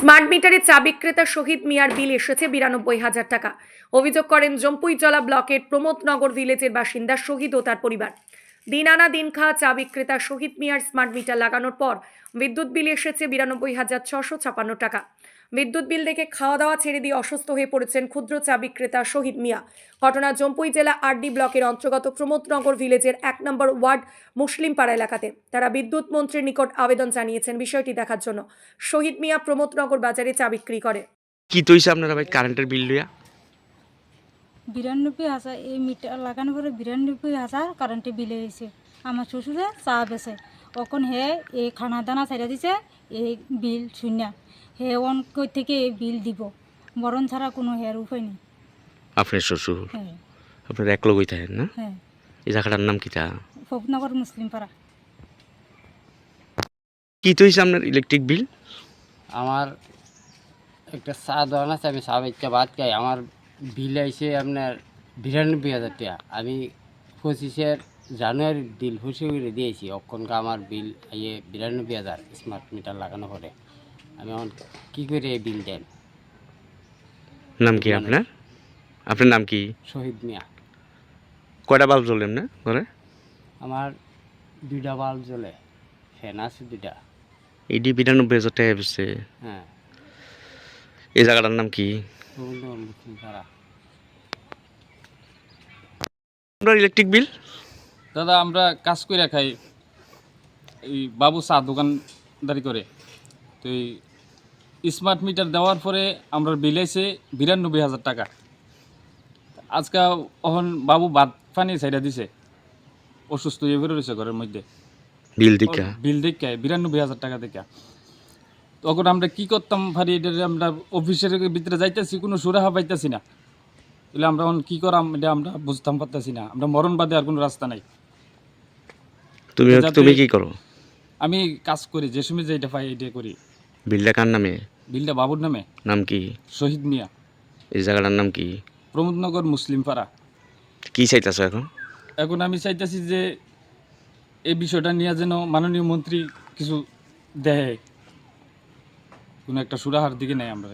Smart মিটারে চা বিক্রেতা শহীদ মিয়ার বিল এসেছে ৯২,০০০ টাকা। অভিযোগ করেন জম্পুইজলা ব্লকের প্রমোদনগর ভিলেজের বাসিন্দা শহীদ ও তার পরিবার। দিন আনা দিন খাওয়া চা বিক্রেতা শহীদ মিয়ার স্মার্ট মিটার লাগানোর পর বিদ্যুৎ বিল এসেছে ৯২,৬৫৬ টাকা। বিদ্যুৎ বিল দেখে খাওয়া দাওয়া ছেড়ে দিয়ে অসুস্থ হয়ে পড়েছেন ক্ষুদ্র চা বিক্রেতা শহীদ মিয়া। ঘটনা জম্পুই জেলা আরডি ব্লকের অন্তর্গত প্রমোদনগর ভিলেজের ১ নম্বর ওয়ার্ড মুসলিম পাড়া এলাকাতে। তারা বিদ্যুৎ মন্ত্রীর নিকট আবেদন জানিয়েছেন বিষয়টি দেখার জন্য। শহীদ মিয়া প্রমোদনগর বাজারে চা বিক্রি করে। কি তৈছে আপনারা ভাই কারেন্টের বিল লইয়া? ৯২,০০০ এই মিটার লাগানোর পরে ৯২,০০০ কারেন্টের বিল এসেছে। আমার শ্বশুরে চা বেছে এখন হে এই খানা দানা ছাইড়া দিছে, এই বিল শূন্য হে অন কই থেকে এই বিল দিব, মরণ ছাড়া কোনো হের উপায় নেই। আপনার শ্বশুর? হ্যাঁ আপনার এক লগই থাকেন না? হ্যাঁ। এই জায়গাটার নাম কিটা? ফকনগর মুসলিম পাড়া। কি তৈছে আপনার ইলেকট্রিক বিল? আমার একটা চা দোকান আছে, আমি চা বেচা ভাত খাই। আমার বিল আইসে আপনার ৯২,০০০ টাকা। আমি ২৫ জানুয়ারি বিল হুসি করে দিয়েছি। অক্ষণকে আমার বিল আইয়ে ৯২,০০০ স্মার্ট মিটার লাগানো পরে। আমি এখন কী করে এই বিল দেন? নাম কি আপনার? আপনার নাম কি? শহীদ মিয়া। কয়টা বাল্ব জ্বলে না ঘরে? আমার ২টা বাল্ব জ্বলে, ফ্যান আছে ২টা। এইটি ৯২,০০০ টাকা এসেছে। হ্যাঁ। এই জায়গাটার নাম কি? প্রবন্ধন মুসলিম পাড়া। আপনার ইলেকট্রিক বিল? দাদা আমরা কাজ করে খাই, এই বাবু চা দোকানদারি করে। তো এই স্মার্ট মিটার দেওয়ার পরে আমরা বিল এসে ৯২,০০০ টাকা। আজকে এখন বাবু ভাত পানি ছাইড়া দিছে, অসুস্থ হয়ে বেরো রয়েছে ঘরের মধ্যে। বিল দেখা? বিল দেখে ৯২,০০০ টাকা দেখা। তখন আমরা কি করতাম পারি, এটা আমরা অফিসের ভিতরে যাইতেছি, কোনো সুরাহা পাইতেছি না। তাহলে আমরা এখন কী করাম এটা আমরা বুঝতাম পারতেছি না। আমরা মরণ বাদে আর কোনো রাস্তা নাই। তুমি কি করো? আমি কাজ করি, যে সময় যেটা পাই এটা করি। বিলটা কার নামে? বিলটা বাবুর নামে। নাম কি? শহীদ মিয়া। এই জায়গাটার নাম কি? প্রমোদনগর মুসলিম পাড়া। কি চাইতেছ এখন? এখন আমি চাইতেছি যে এই বিষয়টা নিয়ে যেন মাননীয় মন্ত্রী কিছু দেয়, কোনো একটা সুরাহার দিকে নেয় আমরা।